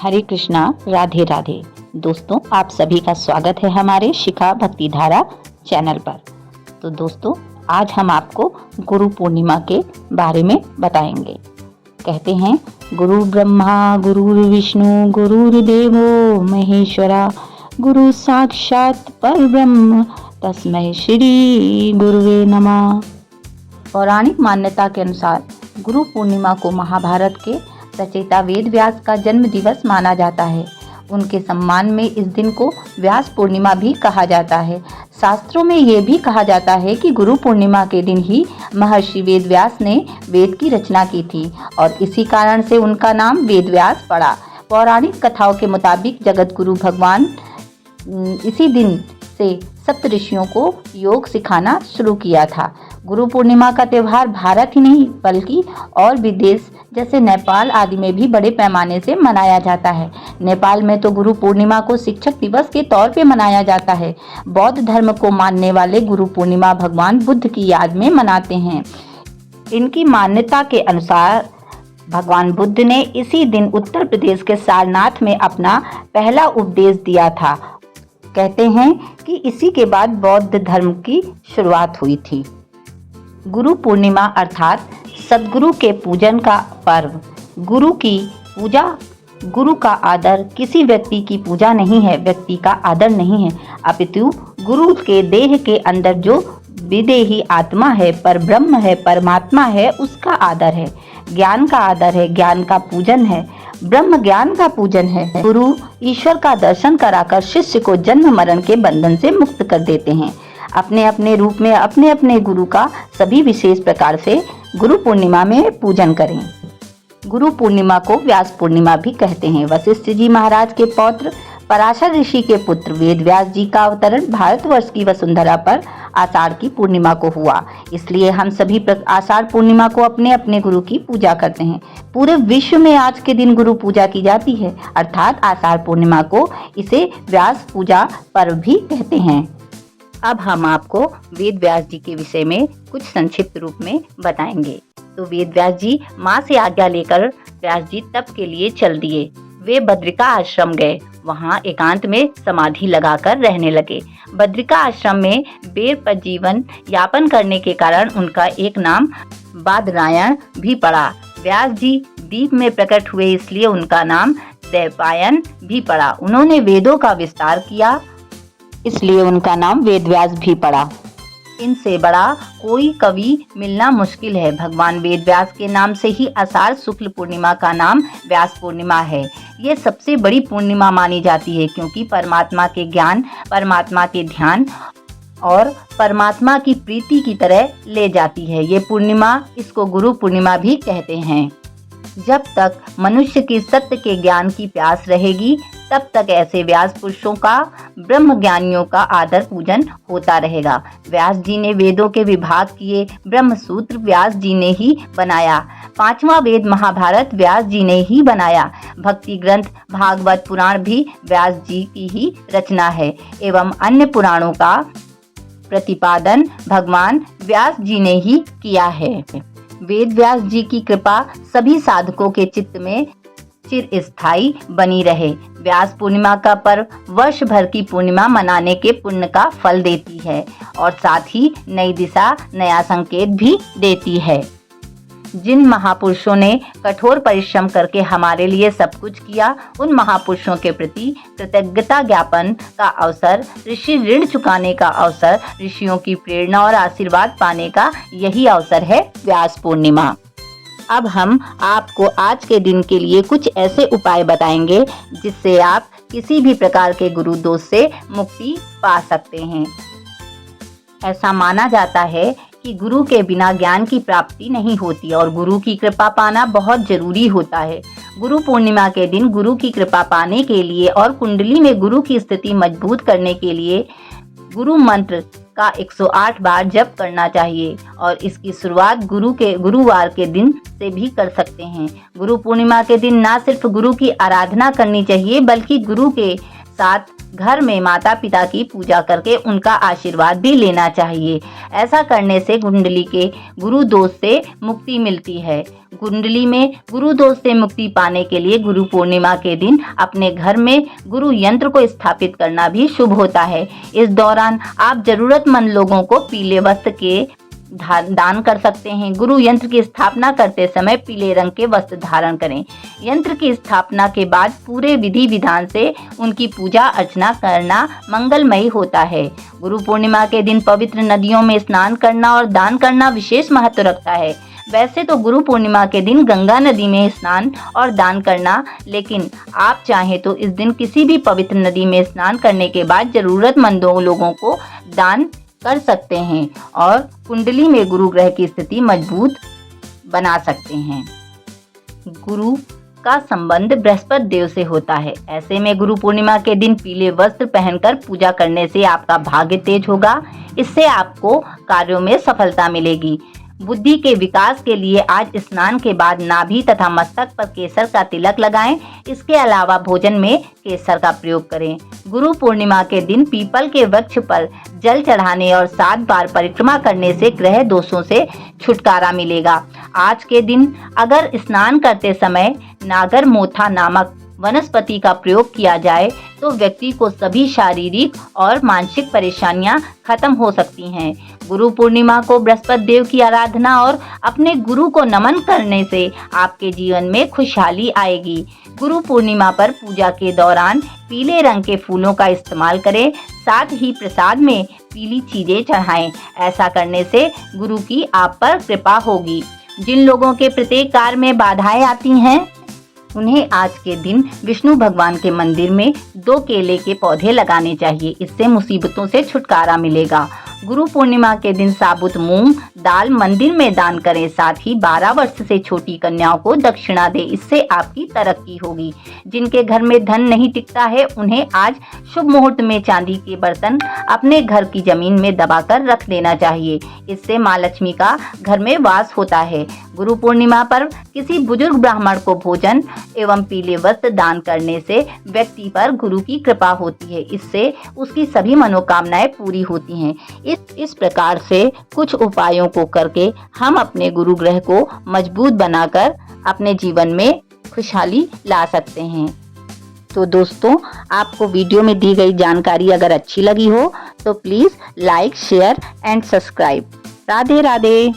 हरे कृष्णा, राधे राधे। दोस्तों, आप सभी का स्वागत है हमारे शिखा भक्ति धारा चैनल पर। तो दोस्तों, आज हम आपको गुरु पूर्णिमा के बारे में बताएंगे। कहते हैं, गुरु ब्रह्मा गुरु विष्णु गुरुर्देवो महेश्वरा, गुरु साक्षात परब्रह्म तस्मै श्री गुरुवे नमः। पौराणिक मान्यता के अनुसार गुरु पूर्णिमा को महाभारत के रचयिता वेद व्यास का जन्म दिवस माना जाता है। उनके सम्मान में इस दिन को व्यास पूर्णिमा भी कहा जाता है। शास्त्रों में ये भी कहा जाता है कि गुरु पूर्णिमा के दिन ही महर्षि वेद व्यास ने वेद की रचना की थी और इसी कारण से उनका नाम वेद व्यास पड़ा। पौराणिक कथाओं के मुताबिक जगत गुरु भगवान इसी दिन से सप्त ऋषियों को योग सिखाना शुरू किया था। गुरु पूर्णिमा का त्यौहार भारत ही नहीं बल्कि और भी देश जैसे नेपाल आदि में भी बड़े पैमाने से मनाया जाता है। नेपाल में तो गुरु पूर्णिमा को शिक्षक दिवस के तौर पे मनाया जाता है। बौद्ध धर्म को मानने वाले गुरु पूर्णिमा भगवान बुद्ध की याद में मनाते हैं। इनकी मान्यता के अनुसार भगवान बुद्ध ने इसी दिन उत्तर प्रदेश के सारनाथ में अपना पहला उपदेश दिया था। कहते हैं कि इसी के बाद बौद्ध धर्म की शुरुआत हुई थी। गुरु पूर्णिमा अर्थात सद्गुरु के पूजन का पर्व। गुरु की पूजा, गुरु का आदर किसी व्यक्ति की पूजा नहीं है, व्यक्ति का आदर नहीं है, अपितु गुरु के देह के अंदर जो विदेही आत्मा है, परब्रह्म है, परमात्मा है, उसका आदर है। ज्ञान का आदर है, ज्ञान का पूजन है, ब्रह्म ज्ञान का पूजन है। गुरु ईश्वर का दर्शन कराकर शिष्य को जन्म मरण के बंधन से मुक्त कर देते हैं। अपने अपने रूप में अपने अपने गुरु का सभी विशेष प्रकार से गुरु पूर्णिमा में पूजन करें। गुरु पूर्णिमा को व्यास पूर्णिमा भी कहते हैं। वशिष्ठ जी महाराज के पौत्र पराशर ऋषि के पुत्र वेद व्यास जी का अवतरण भारतवर्ष की वसुंधरा पर आषाढ़ की पूर्णिमा को हुआ। इसलिए हम सभी आषाढ़ पूर्णिमा को अपने अपने गुरु की पूजा करते हैं। पूरे विश्व में आज के दिन गुरु पूजा की जाती है, अर्थात आषाढ़ पूर्णिमा को इसे व्यास पूजा पर्व भी कहते हैं। अब हम आपको वेद व्यास जी के विषय में कुछ संक्षिप्त रूप में बताएंगे। तो वेद व्यास जी माँ से आज्ञा लेकर व्यास जी तप के लिए चल दिए। वे बद्रिका आश्रम गए, वहाँ एकांत में समाधि लगाकर रहने लगे। बद्रिका आश्रम में बेर पर जीवन यापन करने के कारण उनका एक नाम बादरायण भी पड़ा। व्यास जी दीप में प्रकट हुए, इसलिए उनका नाम द्वैपायन भी पड़ा। उन्होंने वेदों का विस्तार किया, इसलिए उनका नाम वेद व्यास भी पड़ा। इनसे बड़ा कोई कवि मिलना मुश्किल है। भगवान वेद व्यास के नाम से ही आषाढ़ शुक्ल पूर्णिमा का नाम व्यास पूर्णिमा है। ये सबसे बड़ी पूर्णिमा मानी जाती है क्योंकि परमात्मा के ज्ञान, परमात्मा के ध्यान और परमात्मा की प्रीति की तरह ले जाती है। ये पूर्णिमा इसको गुरु पूर्णिमा भी कहते हैं। जब तक मनुष्य की सत्य के ज्ञान की प्यास रहेगी तब तक ऐसे व्यास पुरुषों का, ब्रह्म ज्ञानियों का आदर पूजन होता रहेगा। व्यास जी ने वेदों के विभाग किए, ब्रह्म सूत्र व्यास जी ने ही बनाया। पांचवा वेद महाभारत व्यास जी ने ही बनाया। भक्ति ग्रंथ भागवत पुराण भी व्यास जी की ही रचना है एवं अन्य पुराणों का प्रतिपादन भगवान व्यास जी ने ही किया है। वेद व्यास जी की कृपा सभी साधकों के चित्त में चिरस्थायी बनी रहे। व्यास पूर्णिमा का पर्व वर्ष भर की पूर्णिमा मनाने के पुण्य का फल देती है और साथ ही नई दिशा, नया संकेत भी देती है। जिन महापुरुषों ने कठोर परिश्रम करके हमारे लिए सब कुछ किया, उन महापुरुषों के प्रति कृतज्ञता ज्ञापन का अवसर, ऋषि ऋण चुकाने का अवसर, ऋषियों की प्रेरणा और आशीर्वाद पाने का यही अवसर है व्यास पूर्णिमा। अब हम आपको आज के दिन के लिए कुछ ऐसे उपाय बताएंगे जिससे आप किसी भी प्रकार के गुरु दोष से मुक्ति पा सकते हैं। ऐसा माना जाता है कि गुरु के बिना ज्ञान की प्राप्ति नहीं होती और गुरु की कृपा पाना बहुत जरूरी होता है। गुरु पूर्णिमा के दिन गुरु की कृपा पाने के लिए और कुंडली में गुरु की स्थिति मजबूत करने के लिए गुरु मंत्र का 108 बार जप करना चाहिए और इसकी शुरुआत गुरुवार के दिन से भी कर सकते हैं। गुरु पूर्णिमा के दिन न सिर्फ गुरु की आराधना करनी चाहिए बल्कि गुरु के साथ घर में माता पिता की पूजा करके उनका आशीर्वाद भी लेना चाहिए। ऐसा करने से कुंडली के गुरु दोष से मुक्ति मिलती है। कुंडली में गुरु दोष से मुक्ति पाने के लिए गुरु पूर्णिमा के दिन अपने घर में गुरु यंत्र को स्थापित करना भी शुभ होता है। इस दौरान आप जरूरतमंद लोगों को पीले वस्त्र के दान कर सकते हैं। गुरु यंत्र की स्थापना करते समय पीले रंग के वस्त्र धारण करें। यंत्र की स्थापना के बाद पूरे विधि विधान से उनकी पूजा अर्चना करना मंगलमयी होता है। गुरु पूर्णिमा के दिन पवित्र नदियों में स्नान करना और दान करना विशेष महत्व रखता है। वैसे तो गुरु पूर्णिमा के दिन गंगा नदी में स्नान और दान करना, लेकिन आप चाहें तो इस दिन किसी भी पवित्र नदी में स्नान करने के बाद जरूरतमंदों लोगों को दान कर सकते हैं और कुंडली में गुरु ग्रह की स्थिति मजबूत बना सकते हैं। गुरु का संबंध बृहस्पति देव से होता है। ऐसे में गुरु पूर्णिमा के दिन पीले वस्त्र पहनकर पूजा करने से आपका भाग्य तेज होगा। इससे आपको कार्यों में सफलता मिलेगी। बुद्धि के विकास के लिए आज स्नान के बाद नाभि तथा मस्तक पर केसर का तिलक लगाएं। इसके अलावा भोजन में केसर का प्रयोग करें। गुरु पूर्णिमा के दिन पीपल के वृक्ष पर जल चढ़ाने और 7 बार परिक्रमा करने से ग्रह दोषों से छुटकारा मिलेगा। आज के दिन अगर स्नान करते समय नागर मोथा नामक वनस्पति का प्रयोग किया जाए तो व्यक्ति को सभी शारीरिक और मानसिक परेशानियां खत्म हो सकती हैं। गुरु पूर्णिमा को बृहस्पति देव की आराधना और अपने गुरु को नमन करने से आपके जीवन में खुशहाली आएगी। गुरु पूर्णिमा पर पूजा के दौरान पीले रंग के फूलों का इस्तेमाल करें। साथ ही प्रसाद में पीली चीजें चढ़ाएं। ऐसा करने से गुरु की आप पर कृपा होगी। जिन लोगों के प्रत्येक कार्य में बाधाएं आती हैं उन्हें आज के दिन विष्णु भगवान के मंदिर में 2 केले के पौधे लगाने चाहिए। इससे मुसीबतों से छुटकारा मिलेगा। गुरु पूर्णिमा के दिन साबुत मूंग दाल मंदिर में दान करें। साथ ही 12 वर्ष से छोटी कन्याओं को दक्षिणा दें। इससे आपकी तरक्की होगी। जिनके घर में धन नहीं टिकता है उन्हें आज शुभ मुहूर्त में चांदी के बर्तन अपने घर की जमीन में दबाकर रख देना चाहिए। इससे माँ लक्ष्मी का घर में वास होता है। गुरु पूर्णिमा पर किसी बुजुर्ग ब्राह्मण को भोजन एवं पीले वस्त्र दान करने से व्यक्ति पर गुरु की कृपा होती है। इससे उसकी सभी मनोकामनाएं पूरी होती हैं। इस प्रकार से कुछ उपायों को करके हम अपने गुरु ग्रह को मजबूत बनाकर अपने जीवन में खुशहाली ला सकते हैं। तो दोस्तों, आपको वीडियो में दी गई जानकारी अगर अच्छी लगी हो तो please like, share and subscribe. Radhe Radhe.